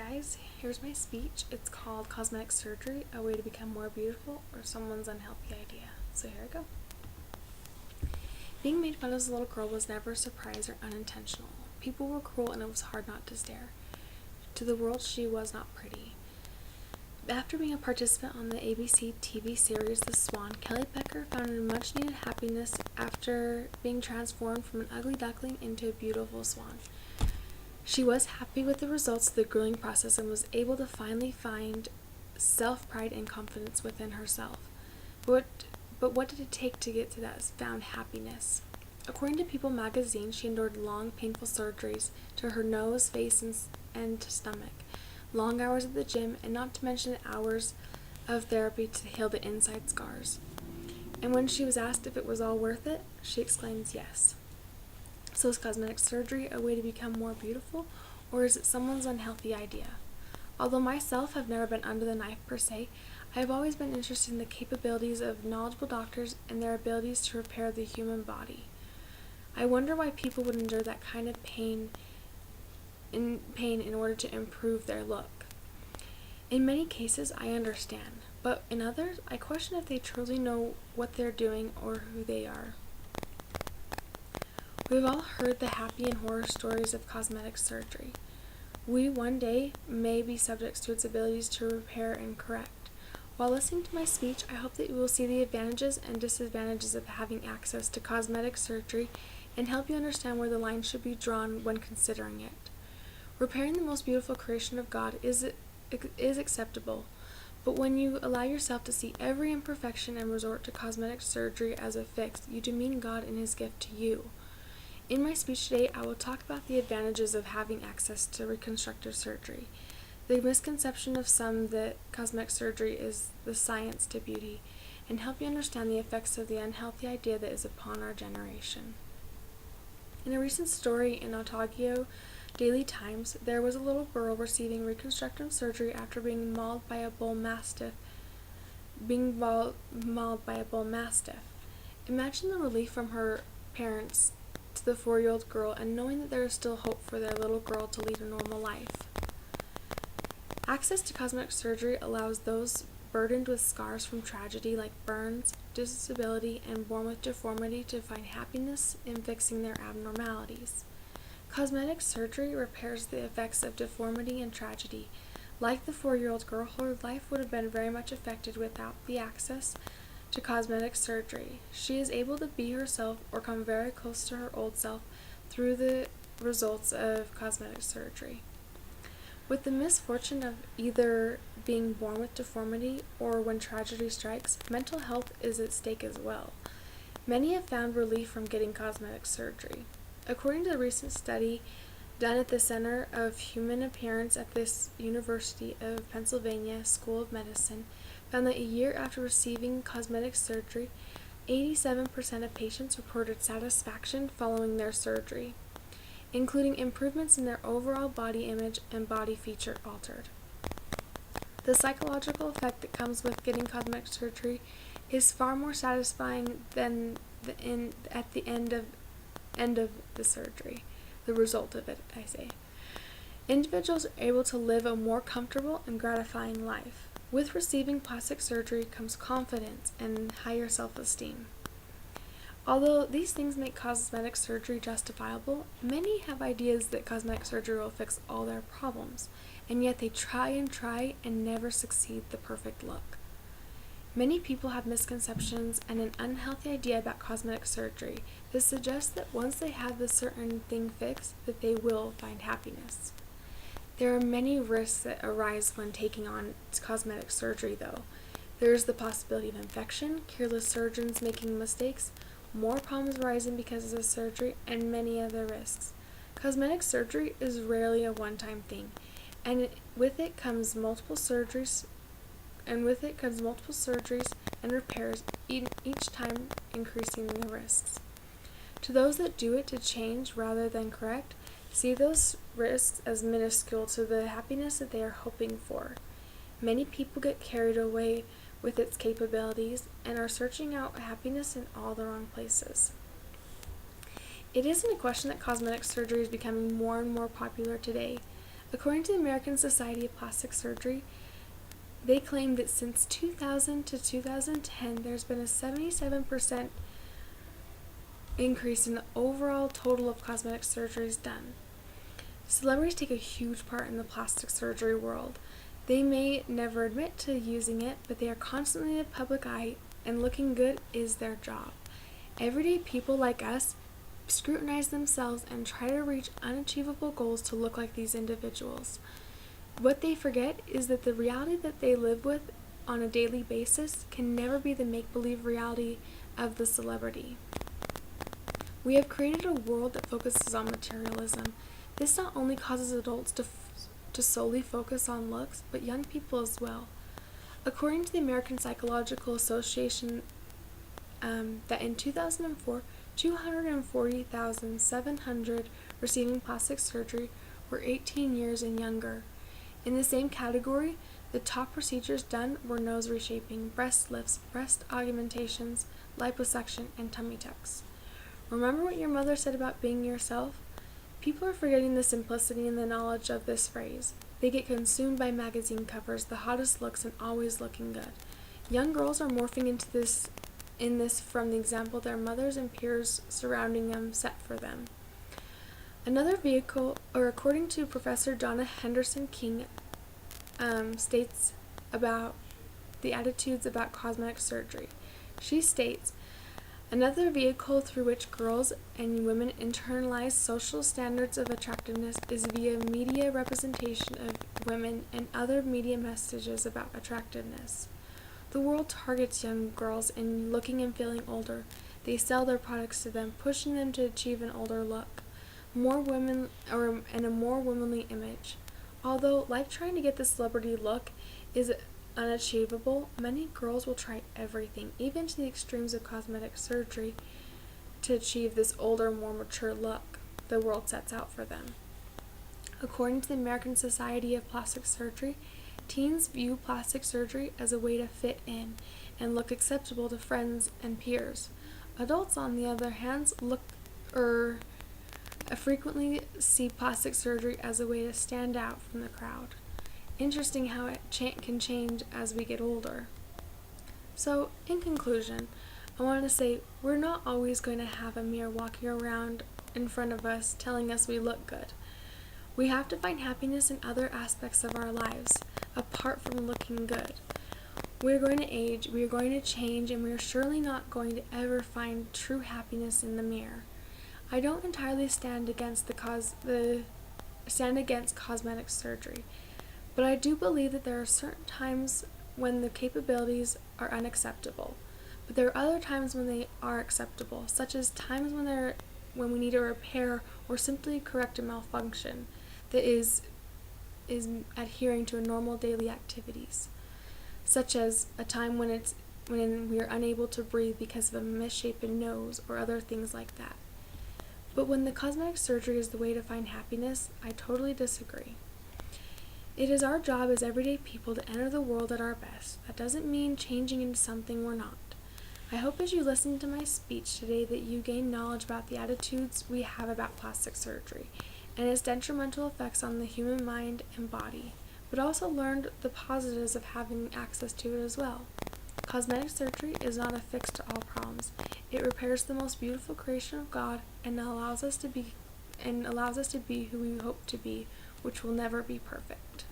guys, here's my speech. It's called Cosmetic Surgery, a way to become more beautiful or someone's unhealthy idea. So here I go. Being made fun of as a little girl was never a surprise or unintentional. People were cruel and it was hard not to stare. To the world, she was not pretty. After being a participant on the ABC TV series The Swan, Kelly Becker found a much-needed happiness after being transformed from an ugly duckling into a beautiful swan. She was happy with the results of the grueling process and was able to finally find self-pride and confidence within herself. But what did it take to get to that found happiness? According to People magazine, she endured long, painful surgeries to her nose, face, and stomach, long hours at the gym, and not to mention hours of therapy to heal the inside scars. And when she was asked if it was all worth it, she exclaims yes. So is cosmetic surgery a way to become more beautiful, or is it someone's unhealthy idea? Although myself have never been under the knife per se, I have always been interested in the capabilities of knowledgeable doctors and their abilities to repair the human body. I wonder why people would endure that kind of pain in order to improve their look. In many cases, I understand, but in others, I question if they truly know what they're doing or who they are. We've all heard the happy and horror stories of cosmetic surgery. We one day may be subjects to its abilities to repair and correct. While listening to my speech, I hope that you will see the advantages and disadvantages of having access to cosmetic surgery and help you understand where the line should be drawn when considering it. Repairing the most beautiful creation of God is acceptable, but when you allow yourself to see every imperfection and resort to cosmetic surgery as a fix, you demean God and His gift to you. In my speech today, I will talk about the advantages of having access to reconstructive surgery, the misconception of some that cosmetic surgery is the science to beauty, and help you understand the effects of the unhealthy idea that is upon our generation. In a recent story in Otago Daily Times, there was a little girl receiving reconstructive surgery after being mauled by a bull mastiff. Imagine the relief from her parents to the 4-year-old girl and knowing that there is still hope for their little girl to lead a normal life. Access to cosmetic surgery allows those burdened with scars from tragedy like burns, disability, and born with deformity to find happiness in fixing their abnormalities. Cosmetic surgery repairs the effects of deformity and tragedy. Like the 4-year-old girl, her life would have been very much affected without the access to cosmetic surgery. She is able to be herself or come very close to her old self through the results of cosmetic surgery. With the misfortune of either being born with deformity or when tragedy strikes, mental health is at stake as well. Many have found relief from getting cosmetic surgery. According to a recent study done at the Center of Human Appearance at this University of Pennsylvania School of Medicine, found that a year after receiving cosmetic surgery, 87% of patients reported satisfaction following their surgery, including improvements in their overall body image and body feature altered. The psychological effect that comes with getting cosmetic surgery is far more satisfying than at the end of the surgery, the result of it, I say. Individuals are able to live a more comfortable and gratifying life. With receiving plastic surgery comes confidence and higher self-esteem. Although these things make cosmetic surgery justifiable, many have ideas that cosmetic surgery will fix all their problems, and yet they try and never succeed the perfect look. Many people have misconceptions and an unhealthy idea about cosmetic surgery that suggests that once they have the certain thing fixed, that they will find happiness. There are many risks that arise when taking on cosmetic surgery, though. There is the possibility of infection, careless surgeons making mistakes, more problems arising because of the surgery, and many other risks. Cosmetic surgery is rarely a one-time thing, and with it comes multiple surgeries and repairs, each time increasing the risks. To those that do it to change rather than correct, see those risks as minuscule to the happiness that they are hoping for. Many people get carried away with its capabilities and are searching out happiness in all the wrong places. It isn't a question that cosmetic surgery is becoming more and more popular today. According to the American Society of Plastic Surgery, they claim that since 2000 to 2010, there's been a 77% increase in the overall total of cosmetic surgeries done. Celebrities take a huge part in the plastic surgery world. They may never admit to using it, but they are constantly in the public eye, and looking good is their job. Everyday people like us scrutinize themselves and try to reach unachievable goals to look like these individuals. What they forget is that the reality that they live with on a daily basis can never be the make-believe reality of the celebrity. We have created a world that focuses on materialism. This not only causes adults to solely focus on looks, but young people as well. According to the American Psychological Association, that in 2004, 240,700 receiving plastic surgery were 18 years and younger. In the same category, the top procedures done were nose reshaping, breast lifts, breast augmentations, liposuction, and tummy tucks. Remember what your mother said about being yourself? People are forgetting the simplicity and the knowledge of this phrase. They get consumed by magazine covers, the hottest looks, and always looking good. Young girls are morphing into this from the example their mothers and peers surrounding them set for them. According to Professor Donna Henderson King, states about the attitudes about cosmetic surgery. She states, another vehicle through which girls and women internalize social standards of attractiveness is via media representation of women and other media messages about attractiveness. The world targets young girls in looking and feeling older. They sell their products to them, pushing them to achieve an older look, and a more womanly image. Although, like trying to get the celebrity look is unachievable, many girls will try everything, even to the extremes of cosmetic surgery, to achieve this older, more mature look the world sets out for them. According to the American Society of Plastic Surgery, teens view plastic surgery as a way to fit in and look acceptable to friends and peers. Adults, on the other hand, frequently see plastic surgery as a way to stand out from the crowd. Interesting how it can change as we get older. So, in conclusion, I want to say we're not always going to have a mirror walking around in front of us telling us we look good. We have to find happiness in other aspects of our lives, apart from looking good. We're going to age, we are going to change, and we are surely not going to ever find true happiness in the mirror. I don't entirely stand against cosmetic surgery, but I do believe that there are certain times when the capabilities are unacceptable. But there are other times when they are acceptable, such as times when we need a repair or simply correct a malfunction that is adhering to normal daily activities, such as a time when we are unable to breathe because of a misshapen nose or other things like that. But when the cosmetic surgery is the way to find happiness, I totally disagree. It is our job as everyday people to enter the world at our best. That doesn't mean changing into something we're not. I hope as you listen to my speech today that you gain knowledge about the attitudes we have about plastic surgery and its detrimental effects on the human mind and body, but also learned the positives of having access to it as well. Cosmetic surgery is not a fix to all problems. It repairs the most beautiful creation of God and allows us to be who we hope to be, which will never be perfect.